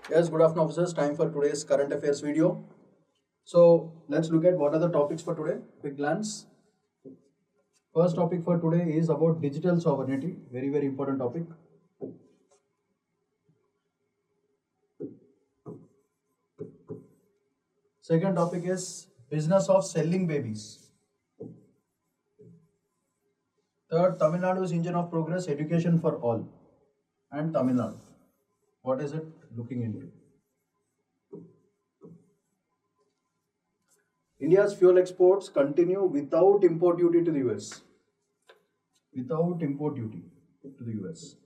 Yes, good afternoon, officers. Time for today's current affairs video. So let's look at what are the topics for today. Quick glance. First topic for today is about digital sovereignty. Very, very important topic. Second topic is business of selling babies. Third, Tamil Nadu's engine of progress, education for all. And Tamil Nadu. What is it looking into? India's fuel exports continue without import duty to the US. Without import duty to the US.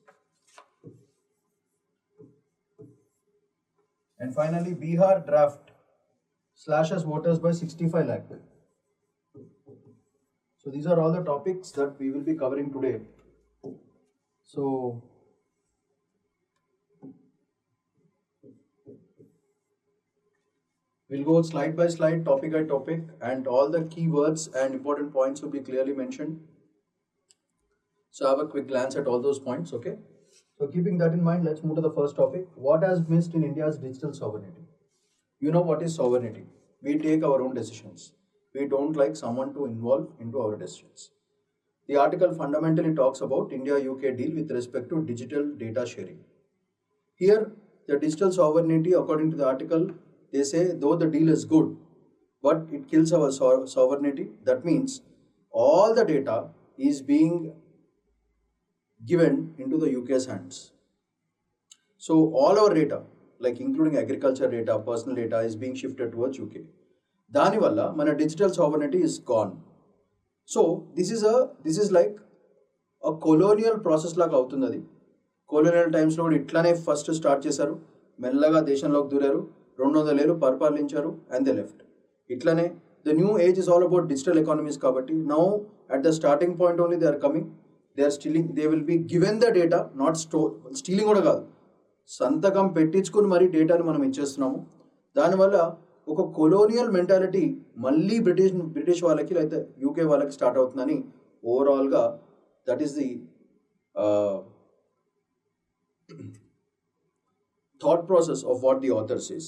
And finally, Bihar draft slashes voters by 65 lakh. So these are all the topics that we will be covering today. So we'll go slide by slide, topic by topic, and all the keywords and important points will be clearly mentioned. So have a quick glance at all those points, okay? So keeping that in mind, let's move to the first topic. What has missed in India's digital sovereignty? You know what is sovereignty? We take our own decisions. We don't like someone to involve into our decisions. The article fundamentally talks about India-UK deal with respect to digital data sharing. Here, the digital sovereignty, according to the article, they say though the deal is good, but it kills our sovereignty. That means all the data is being given into the UK's hands. So all our data, like including agriculture data, personal data, is being shifted towards UK. Dani valla mana digital sovereignty is gone. So this is like a colonial process లాగా అవుతుంది అది. Colonial టైమ్స్లో కూడా ఇట్లానే first start చేశారు, మెల్లగా దేశంలోకి దూరారు, 200 ఏళ్ళు పరిపాలించారు అండ్ దే లెఫ్ట్. ఇట్లానే the new age is all about digital economies కాబట్టి now at the starting point only they are coming, they are stealing, they will be given the data, not stealing కూడా కాదు, సంతకం పెట్టించుకుని మరీ డేటాని మనం ఇచ్చేస్తున్నాము. దానివల్ల ఒక కొలోనియల్ మెంటాలిటీ మళ్ళీ బ్రిటిష్ వాళ్ళకి లేకపోతే యూకే వాళ్ళకి స్టార్ట్ అవుతుందని ఓవరాల్గా that is the thought process of what the author says.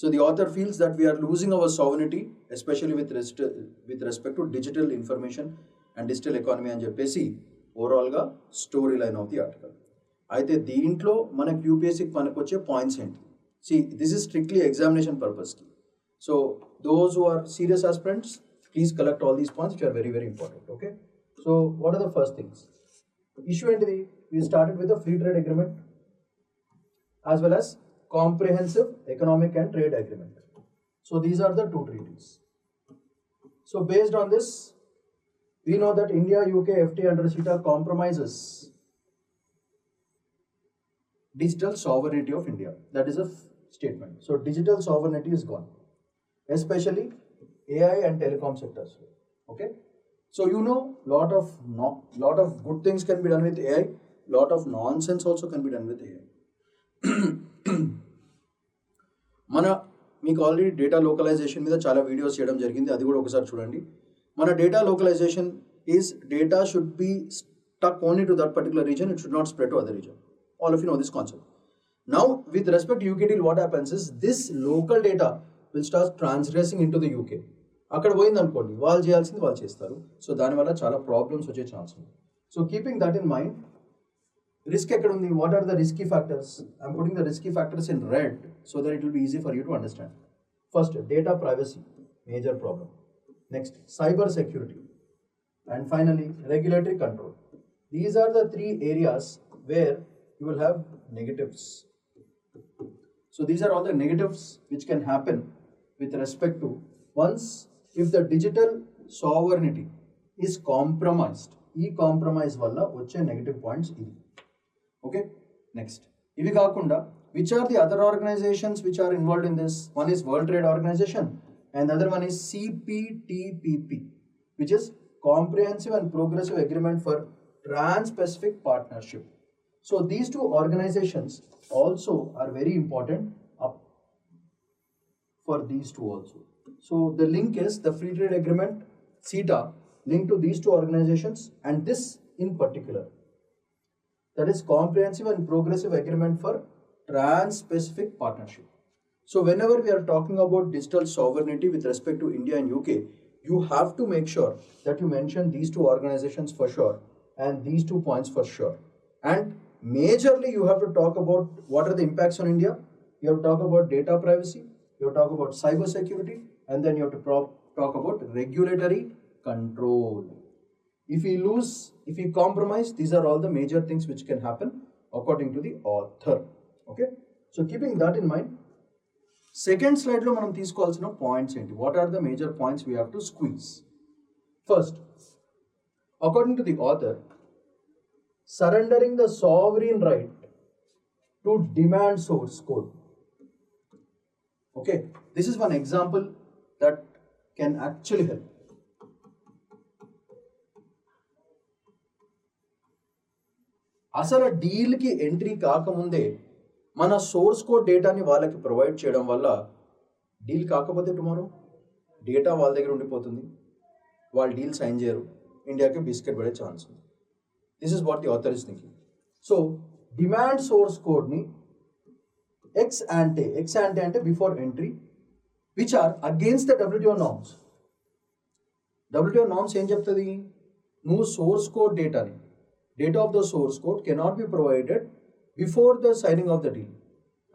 So the author feels that we are losing our sovereignty, especially with respect to digital information and digital economy అని చెప్పేసి ఓవరాల్గా story line of the article. అయితే దీంట్లో మనకు యూపీఎస్సీకి మనకు వచ్చే points ఏంటి? See, this is strictly examination purpose. So those who are serious aspirants, please collect all these points which are very, very important. Okay. So what are the first things? Issue entity, we started with a free trade agreement as well as comprehensive economic and trade agreement. So these are the two treaties. So based on this, we know that India UK FTA under CETA compromises digital sovereignty of India. That is a statement. So digital sovereignty is gone, especially AI and telecom sectors. Okay. So you know, lot of good things can be done with AI. Lot of nonsense also can be done with AI. మన మీకు already data localisation మీద చాలా videos చేయడం జరిగింది, అది కూడా ఒకసారి చూడండి. మన data localisation is data should be stuck only to that particular reason, it should not spread to other reason. All of you know this concept. Now with respect to UK deal, what happens is this local data will start transgressing into the UK. అక్కడ పోయింది అనుకోండి, వాళ్ళు చేయాల్సింది వాళ్ళు చేస్తారు. So దానివల్ల చాలా problems వచ్చే ఛాన్స్ ఉంది. So keeping that in mind, risk ఎక్కడ ఉంది? What are the risky factors? I'm putting the risky factors in red so that it will be easy for you to understand. First, data privacy, major problem. Next, cyber security. And finally, regulatory control. These are the three areas where you will have negatives. So these are all the negatives which can happen with respect to once if the digital sovereignty is compromised. E compromise valla vache negative points idi. Okay. Next, ivi kaakunda which are the other organizations which are involved in this? One is World Trade Organization and the other one is CPTPP, which is Comprehensive and Progressive Agreement for Trans-Pacific Partnership. So these two organizations also are very important for these two also. So the link is the Free Trade Agreement, CETA, linked to these two organizations, and this in particular, that is Comprehensive and Progressive Agreement for Trans-Pacific Partnership. So whenever we are talking about digital sovereignty with respect to India and UK, you have to make sure that you mention these two organizations for sure and these 2 points for sure. And majorly you have to talk about what are the impacts on India. You have to talk about data privacy, you have to talk about cyber security, and then you have to talk about regulatory control. If we compromise, these are all the major things which can happen according to the author. Okay, so keeping that in mind, second slide lo manam teesukovalsina points enti. What are the major points we have to squeeze? First, according to the author, surrendering the sovereign right to demand source code. Okay, this is one example that can actually help. అసలు డీల్కి entry కాకముందే మన source code డేటాని వాళ్ళకి provide చేయడం వల్ల deal కాకపోతే tomorrow data వాళ్ళ దగ్గర ఉండిపోతుంది, వాళ్ళు డీల్ సైన్ చేయరు, ఇండియాకి బిస్కెట్ పడే ఛాన్స్ ఉంది. This is what the author is thinking. So demand source కోడ్ని ఎక్స్ యాంటే అంటే before entry which are against the WTO norms. WTO norms ఏం చెప్తుంది? నువ్వు సోర్స్ కోడ్ డేటాని, data of the source code cannot be provided before the signing of the deal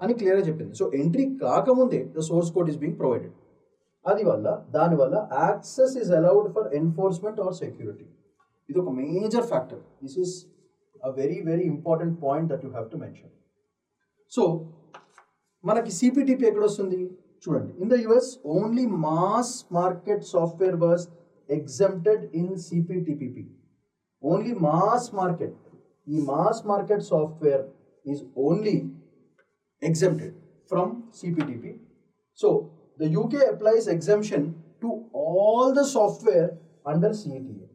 అని క్లియర్గా చెప్పింది. So entry కాకముందే the source code is being provided. దానివల్ల access is allowed for enforcement or security. ఇది ఒక major factor. This is a very very important point that you have to mention. So మనకి CPTP ఎక్కడ వస్తుంది చూడండి. In the US only mass market software was exempted in CPTPP. Only mass market, ఈ mass market software is only exempted from CPTP. So the UK applies exemption to all the software under CETA.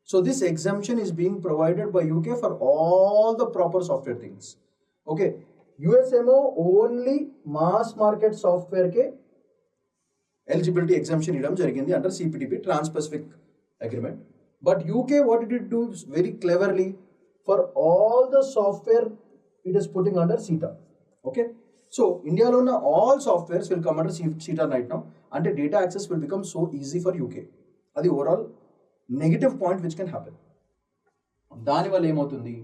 So this exemption is being provided by UK for all the proper software things. Okay, USMO only mass market software ke eligibility exemption idam jarigindi under CPTP, Trans-Pacific Agreement. But UK, what did it do very cleverly? For all the software it is putting under CETA. Okay, so India lo na all softwares will come under CETA right now, and the data access will become so easy for UK. Adi overall negative point which can happen. దాని వల్ల ఏమవుతుంది?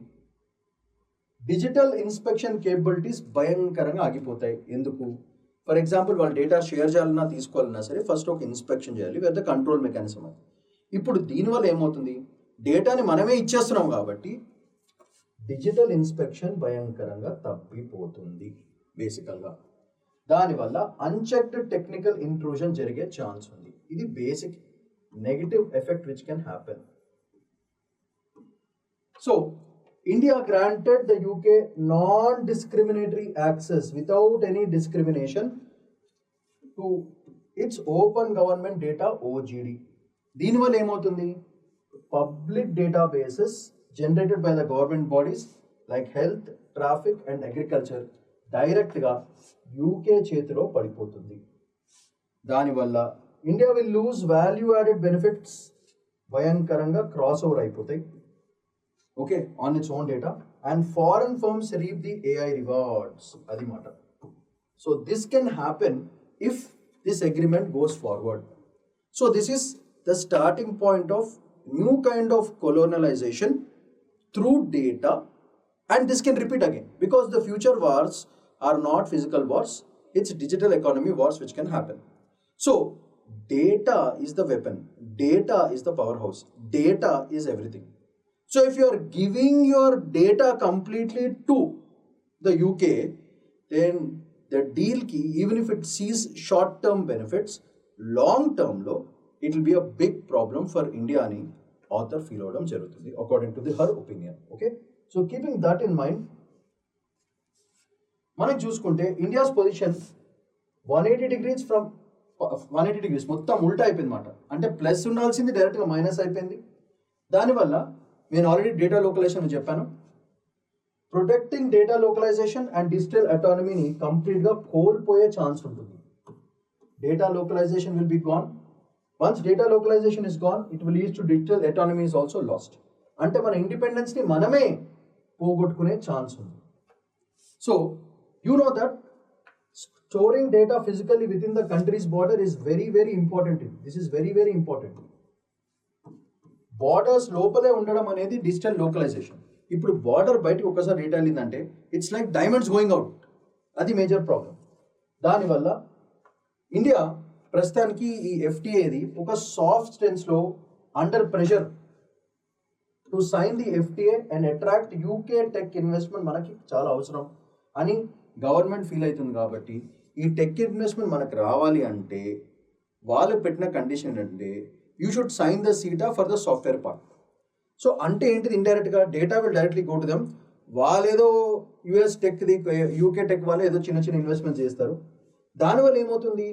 Digital inspection capabilities భయంకరంగా ఆగిపోతాయి. ఎందుకు? For example వాళ్ళు data share చేయాలన్నా తీసుకోవాలన్నా సరే ఫస్ట్ ఒక ఇన్స్పెక్షన్ చేయాలి, వేర్ ద కంట్రోల్ మెకానిజం అది. ఇప్పుడు దీనివల్ల ఏమవుతుంది? డేటాని మనమే ఇచ్చేస్తున్నాం కాబట్టి డిజిటల్ ఇన్స్పెక్షన్ భయంకరంగా తప్పిపోతుంది బేసికల్గా. దానివల్ల అన్చెక్డ్ టెక్నికల్ ఇంట్రూజన్ జరిగే ఛాన్స్ ఉంది. ఇది basic negative effect which can happen. So India granted the UK non-discriminatory access without any discrimination to its open government data OGD. దీనివల్ల ఏమవుతుంది? Public databases generated by the government bodies like health, traffic and agriculture డైరెక్ట్గా UK చేతిలో పడిపోతుంది. దానివల్ల India will lose value added benefits, భయంకరంగా cross over అయిపోతాయి. Okay, on its own data, and foreign firms reap the AI rewards. అది మాట. So this can happen if this agreement goes forward. So this is the starting point of new kind of colonialization through data, and this can repeat again because the future wars are not physical wars, it's digital economy wars which can happen. So data is the weapon, data is the powerhouse, data is everything. So if you are giving your data completely to the UK, then the deal key, even if it sees short term benefits, long term lo it will be a big problem for India ani author feel avadam jarugutundi according to her opinion. Okay, so keeping that in mind, మనం చూసుకుంటే India's position 180 degrees from 180 degrees మొత్తం ఉల్టా అయిపోయింది మాట. అంటే plus ఉండాల్సింది డైరెక్ట్గా minus అయిపోయింది. దానివల్ల నేను ఆల్రెడీ డేటా లోకలైజేషన్ చెప్పాను. Protecting data localization and digital అటానమీని కంప్లీట్గా కోల్పోయే ఛాన్స్ ఉంటుంది. Data localization will be gone. Once data localization is gone, it will lead to digital autonomy is also lost. అంటే మన ఇండిపెండెన్స్ని మనమే పోగొట్టుకునే ఛాన్స్ ఉంది. So you know that storing data physically within the country's border is very, very important. This is very, very important. Borders లోపలే ఉండడం అనేది digital localisation. ఇప్పుడు బార్డర్ బయటకు ఒక్కసారి డేటా వెళ్ళిందంటే it's like diamonds going out. అది major problem. దానివల్ల India ప్రస్తుతానికి ఈ ఎఫ్టీఏది ఒక సాఫ్ట్ స్టెన్స్లో under pressure to sign the FTA and attract UK tech investment మనకి చాలా అవసరం అని గవర్నమెంట్ ఫీల్ అవుతుంది. కాబట్టి ఈ టెక్ ఇన్వెస్ట్మెంట్ మనకు రావాలి అంటే వాళ్ళు పెట్టిన కండిషన్ ఏంటంటే you should sign the CETA for the software part. So అంటే ఏంటిది, ఇండైరెక్ట్గా data will directly go to them. వాళ్ళేదో యూఎస్ టెక్ది యూకే టెక్ వాళ్ళు ఏదో చిన్న చిన్న ఇన్వెస్ట్మెంట్ చేస్తారు. దానివల్ల ఏమవుతుంది,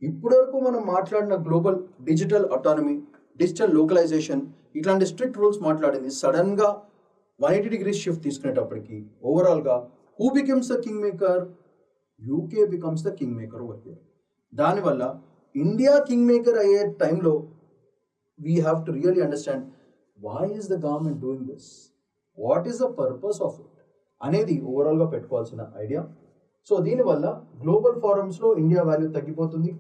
ఇప్పటివరకు మనం మాట్లాడిన global digital autonomy, digital localisation ఇట్లాంటి స్ట్రిక్ట్ రూల్స్ మాట్లాడింది సడన్గా 180 degrees షిఫ్ట్ తీసుకునేటప్పటికి ఓవరాల్గా who becomes the king maker? UK becomes the king maker over here. దానివల్ల ఇండియా కింగ్ మేకర్ అయ్యే టైంలో we have to really understand why is the government doing this, what is the purpose of it అనేది ఓవరాల్గా పెట్టుకోవాల్సిన idea. So దీనివల్ల global ఫారమ్స్లో India value తగ్గిపోతుంది.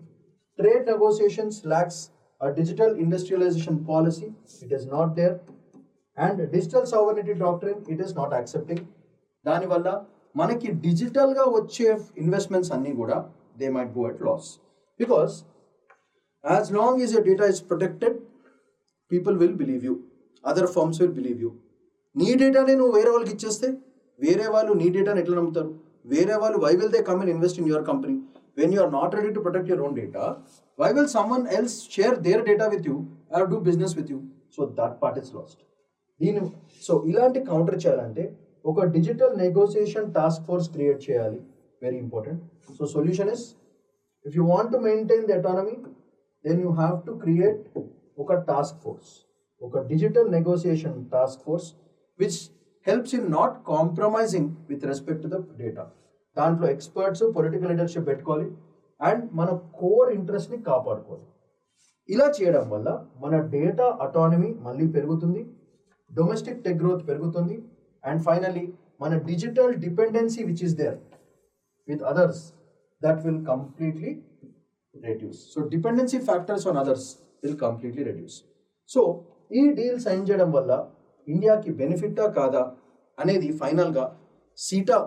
Trade negotiations lakhs a digital industrialization policy, it is not there, and digital sovereignty doctrine it is not accepting. దానివల్ల మనకి డిజిటల్గా వచ్చే investments అన్నీ కూడా they might go at loss, because as long as your data is protected, people will believe you, other firms will believe you. నీ డేటానే నువ్వు వేరే వాళ్ళకి ఇచ్చేస్తే వేరే వాళ్ళు నీ డేటాని ఎట్లా నమ్ముతారు? వేరే వాళ్ళు why will they come and invest in your company when you are not ready to protect your own data? Why will someone else share their data with you or do business with you? So that part is lost. So ఇలాంటి counter చేయాలంటే ఒక digital negotiation task force create చేయాలి, very important. So solution is, if you want to maintain the autonomy then you have to create ఒక task force, ఒక digital negotiation task force which helps in not compromising with respect to the data. దాంట్లో experts, political leadership పెట్టుకోవాలి and మన core ఇంట్రెస్ట్ని కాపాడుకోవాలి. ఇలా చేయడం వల్ల మన డేటా అటానమీ మళ్ళీ పెరుగుతుంది, డొమెస్టిక్ టెక్ గ్రోత్ పెరుగుతుంది, అండ్ ఫైనల్లీ మన digital dependency which is there with others that will completely reduce. So dependency factors on others will completely reduce. So ఈ డీల్ సైన్ చేయడం వల్ల ఇండియాకి బెనిఫిటా కాదా అనేది ఫైనల్గా సీటా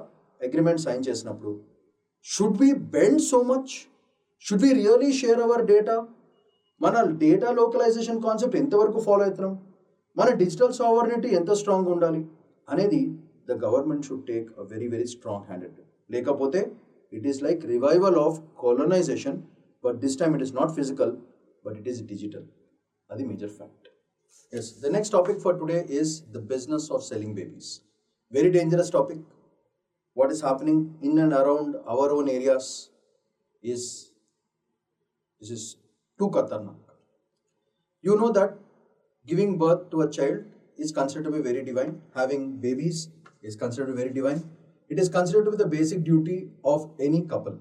అగ్రిమెంట్ సైన్ చేసినప్పుడు, should we bend so much, should we really share our data, మన డేటా లోకలైజేషన్ కాన్సెప్ట్ ఎంతవరకు ఫాలో అవుతున్నాం, మన డిజిటల్ సావర్నిటీ ఎంత స్ట్రాంగ్గా ఉండాలి అనేది the government should take a very very strong handed. లేకపోతే it is like revival of colonization, but this time it is not physical but it is digital. Adi major fact. Yes, the next topic for today is the business of selling babies. Very dangerous topic. What is happening in and around our own areas is, this is too khatarnak. You know that giving birth to a child is considered to be very divine. Having babies is considered to be very divine. It is considered to be the basic duty of any couple.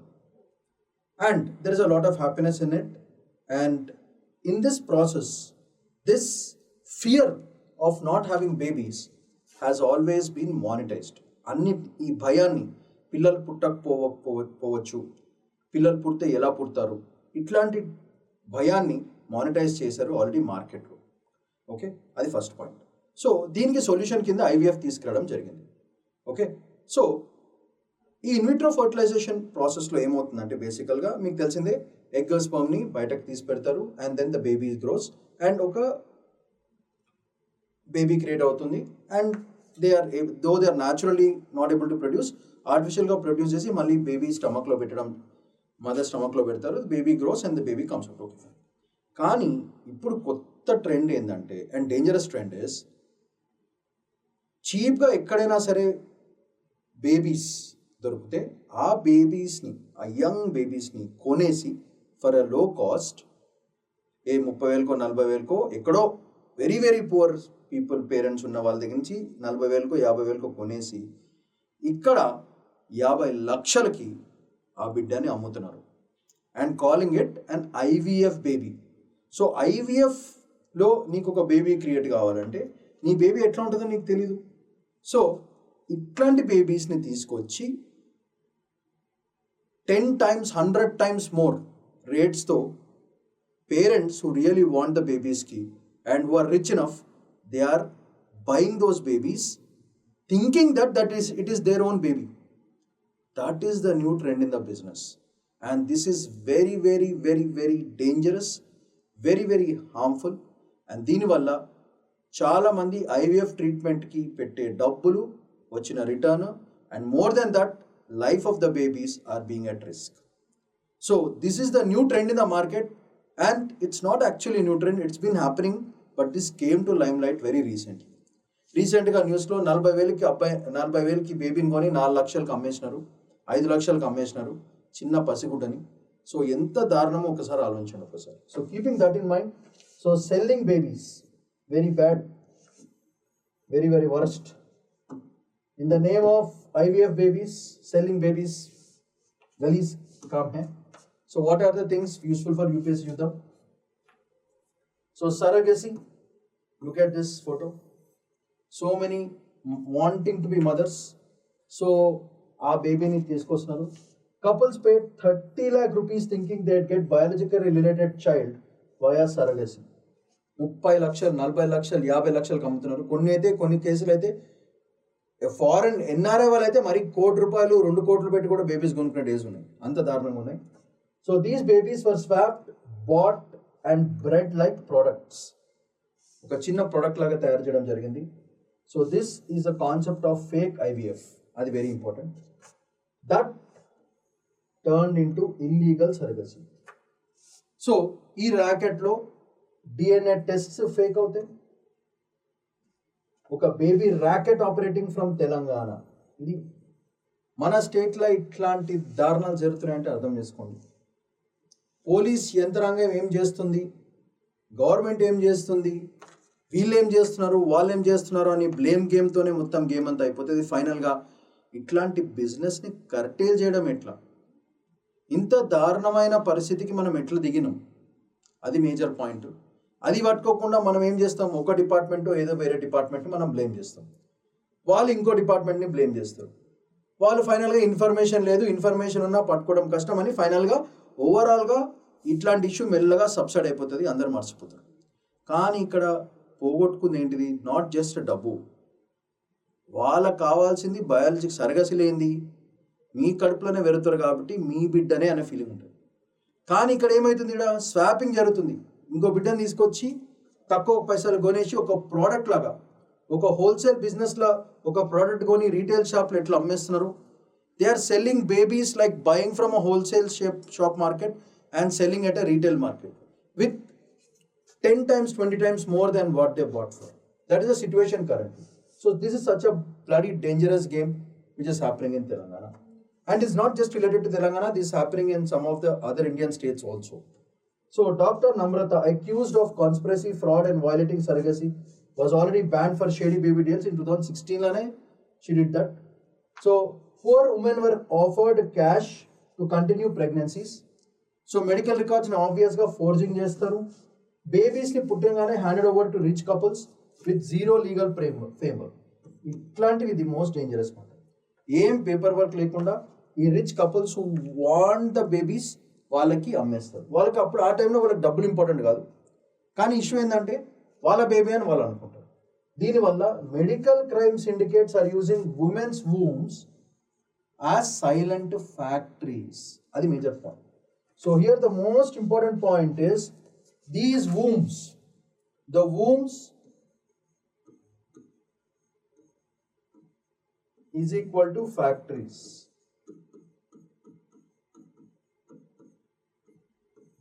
And there is a lot of happiness in it. And in this process, this fear of not having babies has always been monetized. అన్ని ఈ భయాన్ని, పిల్లలు పుట్టకపోవచ్చు, పిల్లలు పుడితే ఎలా పుడతారు, ఇట్లాంటి భయాన్ని మానిటైజ్ చేశారు ఆల్రెడీ మార్కెట్లో. ఓకే, అది ఫస్ట్ పాయింట్. సో దీనికి సొల్యూషన్ కింద ఐవీఎఫ్ తీసుకురావడం జరిగింది. ఓకే, సో ఈ ఇన్విట్రో ఫర్టిలైజేషన్ ప్రాసెస్లో ఏమవుతుందంటే బేసికల్గా మీకు తెలిసిందే, ఎగ్ స్పర్మ్ని బయటకు తీసి పెడతారు and then the baby grows and ఒక బేబీ క్రియేట్ అవుతుంది. And they are naturally not able to produce, ఆర్టిఫిషియల్గా ప్రొడ్యూస్ చేసి మళ్ళీ బేబీ స్టమక్లో పెట్టడం, మదర్ స్టమక్లో పెడతారు, baby grows and the baby comes out. Okay, కానీ ఇప్పుడు కొత్త ట్రెండ్ ఏంటంటే, అండ్ డేంజరస్ ట్రెండ్ ఇస్, చీప్గా ఎక్కడైనా సరే బేబీస్ దొరికితే ఆ బేబీస్ని, ఆ యంగ్ బేబీస్ని కొనేసి ఫర్ అ లో కాస్ట్, 30,000కో 40,000కో, ఎక్కడో very very poor people parents ఉన్న వాళ్ళ దగ్గర నుంచి 40,000కో 50,000కో కొనేసి ఇక్కడ 50 లక్షలకి ఆ బిడ్డని అమ్ముతున్నారు and calling it an IVF baby. So ఐవీఎఫ్లో నీకు ఒక బేబీ క్రియేట్ కావాలంటే నీ బేబీ ఎట్లా ఉంటుందో నీకు తెలీదు. సో ఇట్లాంటి బేబీస్ని తీసుకొచ్చి 10 times, 100 times more rates తో parents who really want the babies ki and who are rich enough, they are buying those babies thinking that it is their own baby. That is the new trend in the business, and this is very very very very dangerous, very very harmful. And దీని వల్ల చాలా మంది IVF ట్రీట్మెంట్కి పెట్టే డబ్బులు వచ్చిన return and more than that life of the babies are being at risk. So this is the new trend in the market and it's not actually new trend, it's been happening, but this came to lime light very recently. రీసెంట్గా న్యూస్లో 40,000కి బేబీని కొని 4 లక్షలకు అమ్మేసినారు, 5 లక్షలకు అమ్మేసినారు చిన్న పసిగుడ్డని. So ఎంత దారుణమో ఒకసారి ఆలోచించండి ఒకసారి. So keeping that in mind, so selling babies very bad, very very worst. In the name of IVF babies, selling babies, galis काम है. So what are the things useful for UPSC Yudha? So surrogacy, look at this photo. So many wanting to be mothers. So our baby ni తీసుకొస్తున్నారు. Couples paid 30 lakh rupees thinking they'd get biologically related child via surrogacy. 30 లక్షలు, 40 లక్షలు, 50 లక్షలకు అమ్ముతున్నారు. కొన్ని కేసులు అయితే foreign NRI వాళ్ళు అయితే మరి ₹1 కోటి, 2 కోట్లు పెట్టి కూడా బేబీస్ కొనుక్కునే డేస్ ఉన్నాయి, అంత దారుణంగా ఉన్నాయి. So these babies were swapped, bought and bred like products. ఒక చిన్న ప్రోడక్ట్ లాగా తయారు చేయడం జరిగింది. So this is a concept of fake IVF, అది very important. That turned into illegal surrogacy. So ఈ ర్యాకెట్లో DNA టెస్ట్స్ ఫేక్ అవుతాయి. ఒక baby racket operating from Telangana. ఇది మన స్టేట్లో ఇట్లాంటి దారుణాలు జరుగుతున్నాయంటే అర్థం చేసుకోండి. పోలీస్ యంత్రాంగం ఏం చేస్తుంది, గవర్నమెంట్ ఏం చేస్తుంది, వీళ్ళు ఏం చేస్తున్నారు, వాళ్ళు ఏం చేస్తున్నారు అని బ్లేమ్ గేమ్తోనే మొత్తం గేమ్ అంతా అయిపోతుంది. ఫైనల్గా ఇట్లాంటి బిజినెస్ని కర్టేల్ చేయడం ఎట్లా, ఇంత దారుణమైన పరిస్థితికి మనం ఎట్లా దిగినాం, అది మేజర్ పాయింట్. అది పట్టుకోకుండా మనం ఏం చేస్తాం, ఒక డిపార్ట్మెంట్ ఏదో వేరే డిపార్ట్మెంట్ని మనం బ్లేమ్ చేస్తాం, వాళ్ళు ఇంకో డిపార్ట్మెంట్ని బ్లేమ్ చేస్తారు. వాళ్ళు ఫైనల్గా ఇన్ఫర్మేషన్ లేదు, ఇన్ఫర్మేషన్ ఉన్నా పట్టుకోవడం కష్టం అని ఫైనల్గా ఓవరాల్గా ఇట్లాంటి ఇష్యూ మెల్లగా సబ్సైడ్ అయిపోతుంది, అందరు మర్చిపోతారు. కానీ ఇక్కడ పోగొట్టుకుంది ఏంటిది, నాట్ జస్ట్ డబ్బు, వాళ్ళకు కావాల్సింది బయాలజీకి సరగసి లేనిది, మీ కడుపులోనే వెరుతారు కాబట్టి మీ బిడ్డనే అనే ఫీలింగ్ ఉంటుంది. కానీ ఇక్కడ ఏమవుతుంది, ఇక్కడ స్వాపింగ్ జరుగుతుంది. ఇంకో బిడ్డను తీసుకొచ్చి తక్కువ పైసలు కొనేసి ఒక ప్రోడక్ట్ లాగా, ఒక హోల్సేల్ బిజినెస్లో ఒక ప్రోడక్ట్ కొని రీటైల్ షాప్లో ఎట్లా అమ్మేస్తున్నారు. They are selling babies like buying from a wholesale shop market and selling at a retail market with 10 times, 20 times more than what they bought for. That is the situation currently. So this is such a bloody dangerous game which is happening in Telangana. And it's not just related to Telangana, this is happening in some of the other Indian states also. So Dr. Namrata, accused of conspiracy, fraud and violating surrogacy, was already banned for shady baby deals in 2016. She did that. So poor women were offered cash to continue pregnancies. So medical records ni obvious ga forging chestaru. Babies ni puttangane handed over to rich couples with zero legal framework. ఇట్లాంటివి the most dangerous మాట. ఏం paper work లేకుండా ఈ rich couples who want the babies వాళ్ళకి అమ్మేస్తారు. వాళ్ళకి అప్పుడు ఆ టైంలో వాళ్ళకి డబ్బులు ఇంపార్టెంట్ కాదు, కానీ ఇష్యూ ఏంటంటే వాళ్ళ బేబీ అని వాళ్ళు అనుకుంటారు. దీనివల్ల medical crime syndicates are using women's wombs as silent factories. అది major point. So here the most important point is these wombs, the wombs is equal to factories.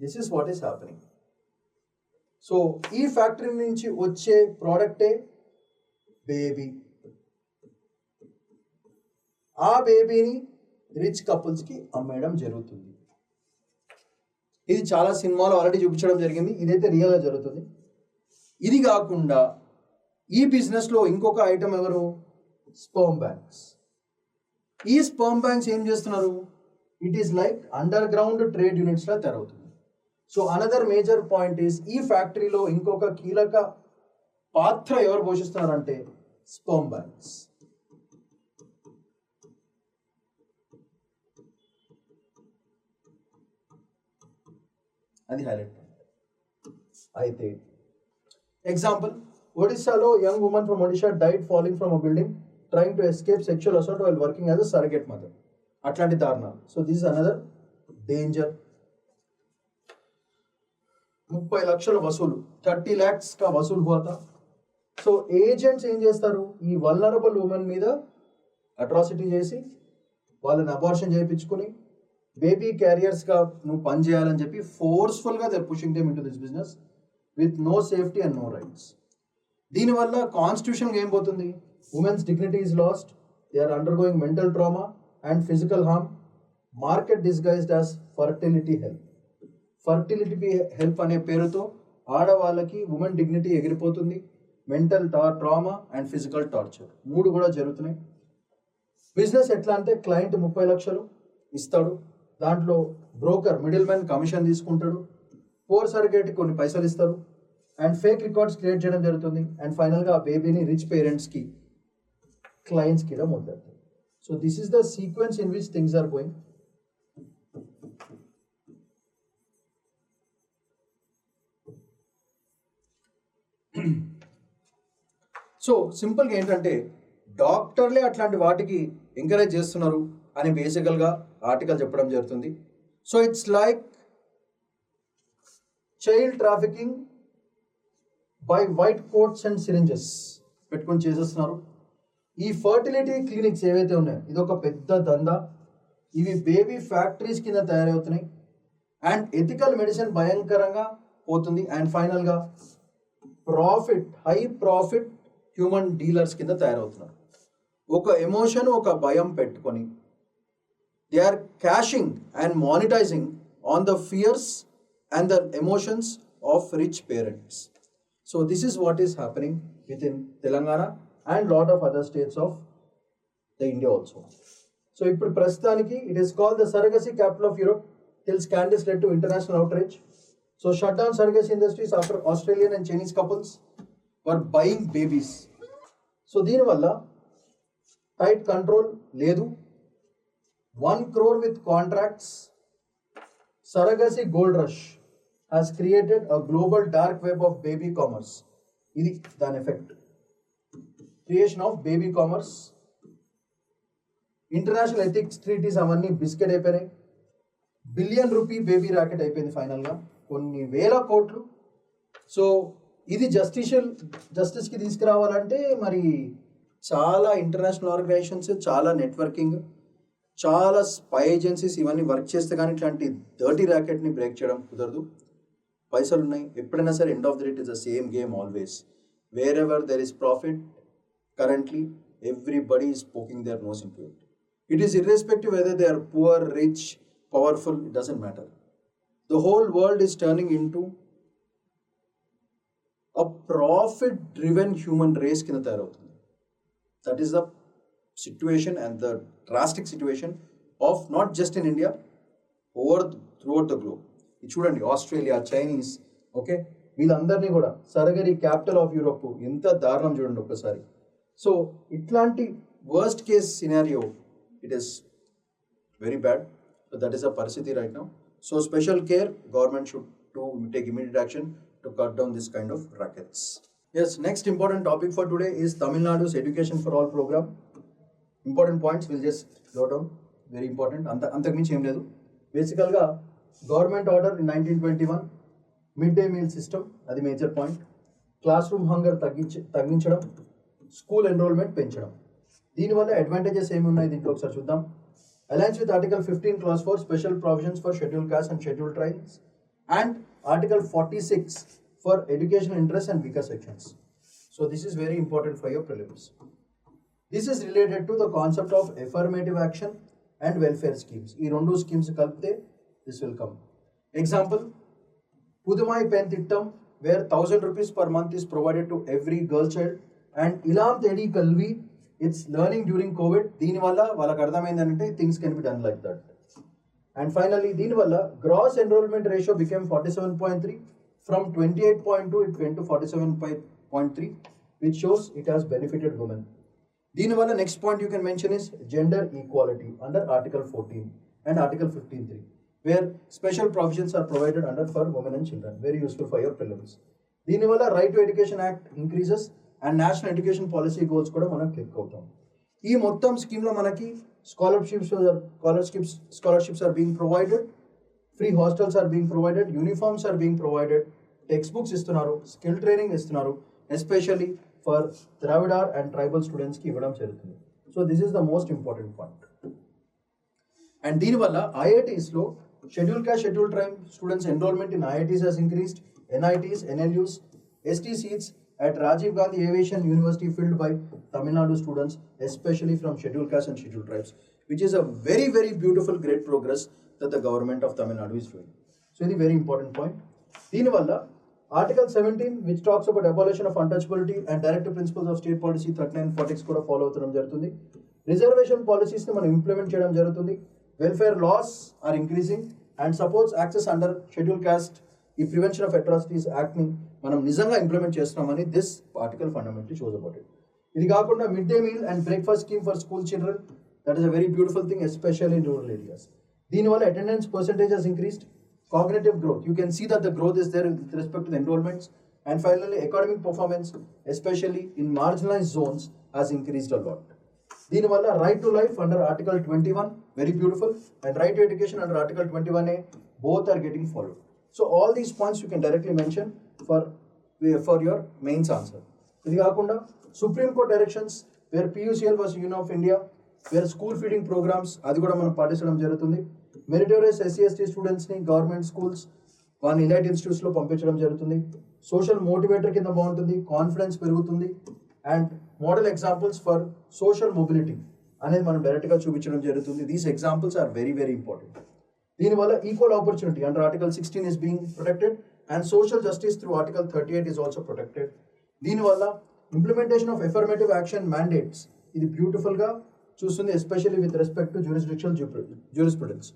This is what is happening. So ee factory nunchi వచ్చే product baby. ఆ బేబీని rich couples కి అమ్మేయడం జరుగుతుంది. ఇది చాలా సినిమాలో ఆల్రెడీ చూపించడం జరిగింది, ఇదైతే రియల్గా జరుగుతుంది. ఇది కాకుండా ఈ బిజినెస్లో ఇంకొక ఐటమ్ ఎవరు, స్పర్మ్ బ్యాంక్స్. ఈ స్పర్మ్ బ్యాంక్స్ ఏం చేస్తున్నారు, it is like underground trade యూనిట్స్లా తయారవుతుంది. So another major point is ఈ ఫ్యాక్టరీలో ఇంకొక కీలక పాత్ర ఎవరు పోషిస్తున్నారంటే స్పర్మ్ బ్యాంక్స్. అది హైలైట్ పాయింట్. అయితే ఎగ్జాంపుల్, ఒడిశాలో young women from Odisha died falling from a building trying to escape sexual assault while working as a surrogate mother. అట్లాంటి దారుణాలు. So this is another danger. 30 లక్షల వసూలు, 30 lakhs కా వసూలు హువా. సో ఏజెంట్స్ ఏం చేస్తారు, ఈ వల్నరబుల్ ఉమెన్ మీద అట్రాసిటీ చేసి వాళ్ళని అబార్షన్ చేయించుకుని బేబీ క్యారియర్స్గా నువ్వు పని చేయాలని చెప్పి ఫోర్స్ఫుల్గా they pushing them into this business with no safety and no rights. దీనివల్ల కాన్స్టిట్యూషన్కి ఏం పోతుంది, women's dignity is lost, they are undergoing mental trauma and physical harm. Market disguised as fertility help. Fertility help అనే పేరుతో ఆడవాళ్ళకి women dignity ఎగిరిపోతుంది. Mental trauma and physical torture 3 కూడా జరుగుతున్నాయి. బిజినెస్ ఎట్లా అంటే క్లయింట్ 30 లక్షలు ఇస్తాడు, దాంట్లో బ్రోకర్ మిడిల్ మ్యాన్ కమిషన్ తీసుకుంటాడు, పోర్ సర్గేట్కి కొన్ని పైసలు ఇస్తారు అండ్ ఫేక్ రికార్డ్స్ క్రియేట్ చేయడం జరుగుతుంది. అండ్ ఫైనల్గా ఆ బేబీని రిచ్ పేరెంట్స్కి క్లయింట్స్కి ఇవ్వడం మొదలెడతారు. So this is the sequence in which things are going. So సింపుల్గా ఏంటంటే డాక్టర్లే అట్లాంటి వాటికి ఎంకరేజ్ చేస్తున్నారు అని బేసికల్గా ఆర్టికల్ చెప్పడం జరుగుతుంది. So it's like child trafficking by white coats and syringes పెట్టుకొని చేసేస్తున్నారు. ఈ ఫర్టిలిటీ క్లినిక్స్ ఏవైతే ఉన్నాయో ఇది ఒక పెద్ద దందా. ఇవి బేబీ ఫ్యాక్టరీస్ కింద తయారవుతున్నాయి అండ్ ఎథికల్ మెడిసిన్ భయంకరంగా పోతుంది. అండ్ ఫైనల్గా హై ప్రాఫిట్ హ్యూమన్ డీలర్స్ కింద తయారవుతున్నారు. ఒక ఎమోషన్, ఒక భయం పెట్టుకొని they are cashing and monetizing on the fears and the emotions of rich parents. So this is what is happening with in Telangana and lot of other states of the India also. So ఇప్పుడు ప్రస్తుతానికి it is called the surrogacy capital of Europe till scandals led to international outrage. So shut down surrogacy industries after Australian and Chinese couples were buying babies. So దీనివల్ల tight control లేదు. 1 crore with contracts. Surrogacy gold rush has created a global dark web of baby commerce. ఇది దాని effect. Creation of baby commerce, international ethics treaties అవన్నీ biscuit అయిపోయినాయి. $1 billion baby racket అయిపోయింది ఫైనల్గా, కొన్ని వేల కోట్లు. సో ఇది జస్టిస్కి తీసుకురావాలంటే మరి చాలా ఇంటర్నేషనల్ ఆర్గనైజేషన్స్, చాలా నెట్వర్కింగ్, చాలా స్పై ఏజెన్సీస్ ఇవన్నీ వర్క్ చేస్తే కానీ ఇట్లాంటి డర్టీ ర్యాకెట్ని బ్రేక్ చేయడం కుదరదు. పైసలు ఉన్నాయి ఎప్పుడైనా సరే, end of the day it is the same game always. Wherever there is profit currently everybody is poking their nose into it. It is irrespective whether they are poor, rich, powerful, it doesn't matter. The whole world is turning into a profit driven human race కింద తయారవుతుంది. That is the situation and the drastic situation of not just in India, throughout the globe. ఇది చూడండి, Australia, Chinese, okay, వీళ్ళందరినీ కూడా సరగరీ capital of Europe, ఎంత దారుణం చూడండి ఒక్కసారి. సో ఇట్లాంటి worst case scenario, it is very bad. So that is a parasity right now. So special care, government should take immediate action to cut down this kind of rackets. Yes, next important topic for today is Tamil Nadu's Education for All program. Important points we'll just note down. Very important. అంతకు మించి ఏం లేదు. బేసికల్గా government order in 1921, mid day meal system, అది major point. Classroom hunger తగ్గించడం, school enrolment పెంచడం. దీనివల్ల advantages ఏమి ఉన్నాయి దీంట్లో ఒకసారి చూద్దాం. Aligns with Article 15 Clause 4 special provisions for scheduled castes and scheduled tribes, and Article 46 for educational interests and weaker sections. So this is very important for your prelims. This is related to the concept of affirmative action and welfare schemes. ఈ రెండు schemes కలిపితే this will come. Example, Pudumai Pen Tittam, where 1,000 rupees per month is provided to every girl child, and Ilam Tedi Kalvi, it's learning during COVID. దీనివల్ల వాళ్ళకి అర్థమైందంటే things can be done like that. And finally దీనివల్ల gross enrolment ratio became 47.3 from 28.2 it went to 47.3, which shows it has benefited women. దీనివల్ల next point you can mention is gender equality under article 14 and article 15.3. where special provisions are provided under for women and children. Very useful for your prelims. దీనివల్ల right to education act increases and national education policy goals కూడా మనం click అవుతాం. ఈ మొత్తం స్కీమ్లో మనకి scholarships are being provided, free hostels are being provided, uniforms are being provided, textbooks ఇస్తున్నారు, skill training ఇస్తున్నారు, especially for Dravidar and tribal స్టూడెంట్స్కి ఇవ్వడం జరుగుతుంది. So this is the most important point. And దీనివల్ల ఐఐటీస్లో schedule caste, schedule tribe students enrolment in IITs has increased. NITs, NLUs, ST seats at Rajiv Gandhi Aviation University filled by Tamil Nadu students, especially from scheduled castes and scheduled tribes, which is a very, very beautiful, great progress that the government of Tamil Nadu is doing. So, this is a very important point. Deenivalla, Article 17, which talks about abolition of untouchability and directive principles of state policy 3946 కూడా follow అవుతడం జరుగుతుంది. Reservation policies ని మనం implement చేయడం జరుగుతుంది. Welfare laws are increasing and supports access under scheduled caste. ఈ prevention of atrocities యాక్ట్ని మనం నిజంగా ఇంప్లిమెంట్ చేస్తున్నామని this article fundamentally shows about it. ఇది కాకుండా mid day meal and breakfast scheme for school children, that is a very beautiful thing, especially in rural areas. దీనివల్ల attendance percentage has increased, cognitive growth, you can see that the growth is there with respect to the enrollments, and finally academic performance, especially in marginalized zones, has increased a lot. దీనివల్ల right to life under article 21, very beautiful, and right to education under article 21A, both are getting followed. So all these points you can directly mention for your mains answer. ఇది కాకుండా supreme court directions where PUCL was Union of India, where school feeding programs అది కూడా మనం పాటించడం జరుగుతుంది. Meritorious SC/ST స్టూడెంట్స్ని government schools వాళ్ళని elite ఇన్స్టిట్యూట్స్లో పంపించడం జరుగుతుంది. సోషల్ మోటివేటర్ కింద బాగుంటుంది, కాన్ఫిడెన్స్ పెరుగుతుంది, and model examples for social mobility అనేది మనం డైరెక్ట్గా చూపించడం జరుగుతుంది. These examples are very, very important. దీనివల్ల equal opportunity under article 16 is being protected and social justice through article 38 is also protected. దీనివల్ల implementation of affirmative action mandates ఇది బ్యూటిఫుల్గా చూస్తుంది, especially with respect to jurisdictional jurisprudence.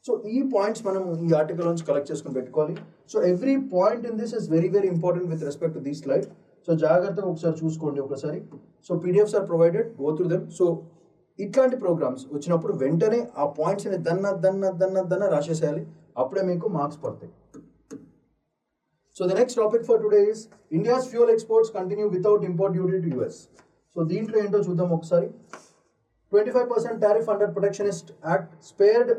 So ఈ points మనం ఈ article నుంచి collect చేసుకుని పెట్టుకోవాలి. So every point in this is very, very important with respect to this slide. So జాగ్రత్తగా ఒకసారి చూసుకోండి ఒకసారి. So PDFs are provided, go through them. So ఇట్లాంటి ప్రోగ్రామ్స్ వచ్చినప్పుడు వెంటనే ఆ పాయింట్స్ని దన్న రాసేసేయాలి, అప్పుడే మీకు మార్క్స్ పడతాయి. So the next topic for today is India's fuel exports continue without import duty to US. సో దీంట్లో ఏంటో చూద్దాం ఒకసారి. 25% tariff under protectionist act spared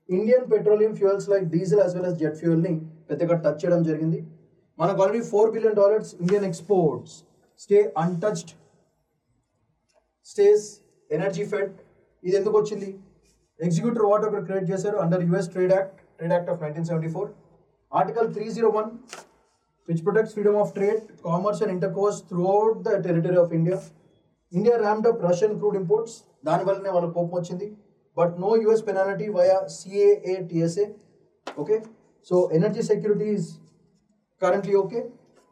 Indian petroleum fuels like diesel as well as jet ఫ్యూయల్ని పెద్దగా touch చేయడం జరిగింది. మనకు already $4 billion Indian exports stay untouched, stays energy fed. ఇది ఎందుకు వచ్చింది? ఎగ్జిక్యూటివ్ వాట్ ఒకటి క్రియేట్ చేశారు under US trade act of 1974. Article 301 which protects freedom of trade, commerce and intercourse throughout the territory of India. India rammed up Russian crude imports, దానివల్లనే వాళ్ళకి కోపం వచ్చింది. But no US penalty via CAA TSA. Okay, so energy security is currently okay.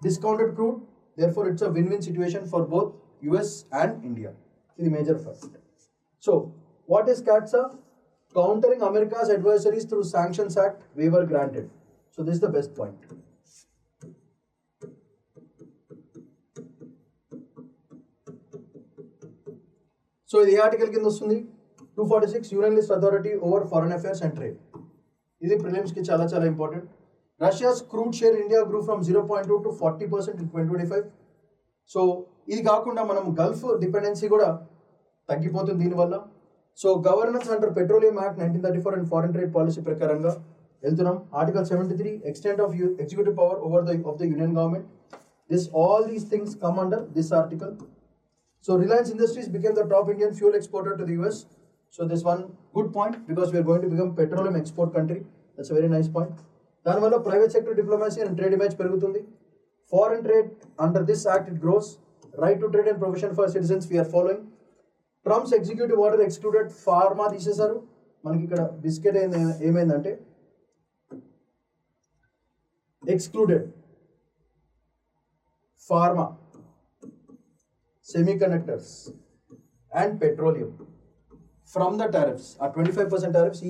Discounted crude, therefore it's a win-win situation for both US and India. This is the major fact. So, what is CAATSA? Countering America's adversaries through Sanctions Act, waiver granted. So, this is the best point. So, the article కింద వస్తుంది 246 Union List Authority over Foreign Affairs and Trade. ఇది prelims కి చాలా చాలా important. Russia's crude share in India grew from 0.2 to 40% in 2025. So ఇది కాకుండా మనం Gulf dependency కూడా తగ్గిపోతుంది దీనివల్ల. So governance under petroleum act 1934 and foreign trade policy ప్రకారంగా వెళ్తున్నాం. Article 73 extent of executive power over of the union government. All these things come under this article. So Reliance industries became the top Indian fuel exporter to the US. So this one good point because we are going to become petroleum export country. That's very nice point. దానివల్ల private sector diplomacy and trade image పెరుగుతుంది. Foreign trade under this act it grows. Right to trade and provision for citizens we're following. Trump's executive order excluded pharma తీసేశారు. మనకి ఇక్కడ biscuit ఏమైందంటే excluded pharma, semiconductors and petroleum from the tariffs. ఆ 25% tariffs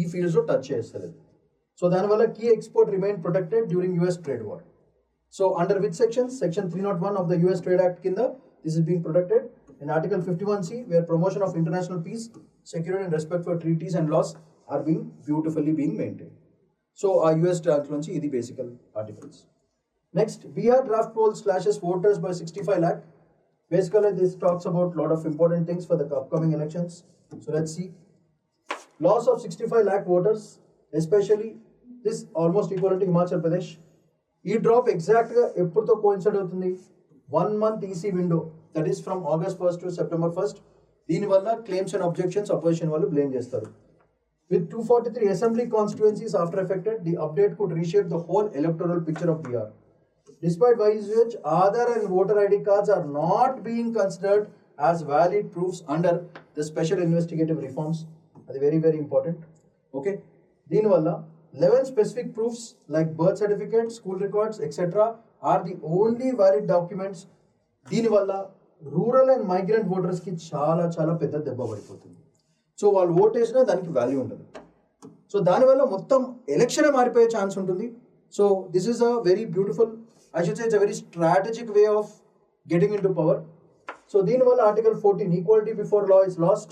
ఈ ఫీల్డ్స్లో touch చేస్తారు. So దానివల్ల key export remain protected during US trade war. So under which section? Section 301 of the US trade act కింద this is being protected. In Article 51C, where promotion of international peace, security and respect for treaties and laws are being beautifully being maintained. So our US draft నుంచి ఇది basical articles. Next, Bihar draft poll slashes voters by 65 lakh. Basically, this talks about a lot of important things for the upcoming elections. So let's see. Loss of 65 lakh voters, especially this almost equivalent to Himachal Pradesh. ఈ drop ఎగ్జాక్ట్గా ఎప్పుడుతో coincide అవుతుంది? 1 month EC window, that is from August 1st to September 1st. దీనివల్ల claims and objections opposition వాళ్ళు blame చేస్తారు. With 243 assembly constituencies after affected, the update could reshape the whole electoral picture of Bihar. Despite which Aadhaar and voter ID cards are not being considered as valid proofs under the special investigative reforms. That's very, very important. Okay. Deenvalla 11 specific proofs like birth certificate, school records, etc. are the only valid documents. Deenvalla rural and migrant voters ki చాలా పెద్ద దెబ్బ పడిపోతుంది. So వాళ్ళు vote వేసినా దానికి value ఉండదు. So దానివల్ల మొత్తం ఎలక్షన్ మారిపోయే ఛాన్స్ ఉంటుంది. So this is a very beautiful, I should say it's a very strategic way of getting into power. So దీనివల్ల Article 14 equality before law is lost.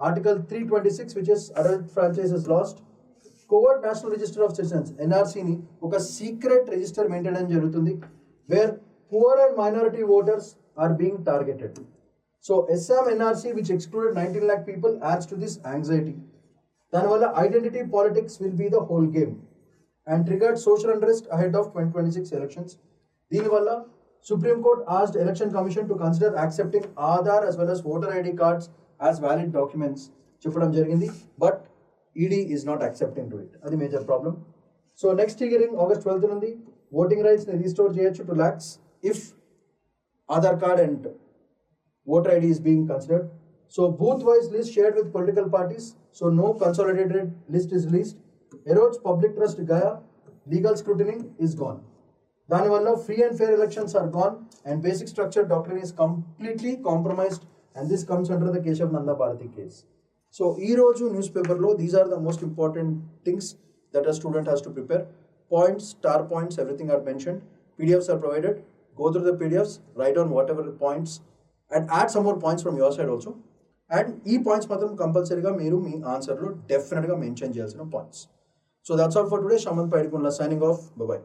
Article 326 which is adult franchise is lost. Covert National Register of Citizens NRC ని ఒక secret register maintain చేయడం జరుగుతుంది, wear poor and minority voters are being targeted. So Assam NRC which excluded 19 lakh people adds to this anxiety. దానివల్ల identity politics will be the whole game and triggered social unrest ahead of 2026 elections. దీనివల్ల Supreme Court asked Election Commission to consider accepting Aadhaar as well as voter ID cards as valid documents చెప్పడం జరిగింది, but ED is not accepting to it. అది major problem. So next hearing August 12th నుండి voting rights ని restore చేయొచ్చు to lakhs if Aadhaar card and voter ID is being considered. So booth wise list shared with political parties, so no consolidated list is released. Erodes public trust Gaya, legal scrutiny is gone. దానివల్ల free and fair elections are gone and basic structure doctrine is completely compromised and this comes under the Kesavananda Bharati case. So ఈ రోజు న్యూస్ పేపర్లో these are the most important things that a student has to prepare. Points, star points, everything are mentioned. PDFs are provided. Go through the PDFs, write down whatever points and add some more points from your side also. And ఈ points మాత్రం కంపల్సరీగా మీరు మీ ఆన్సర్లో డెఫినెట్గా mention చేయాల్సిన points. So that's all for today. Shamanth Paidikundla signing off. Bye-bye.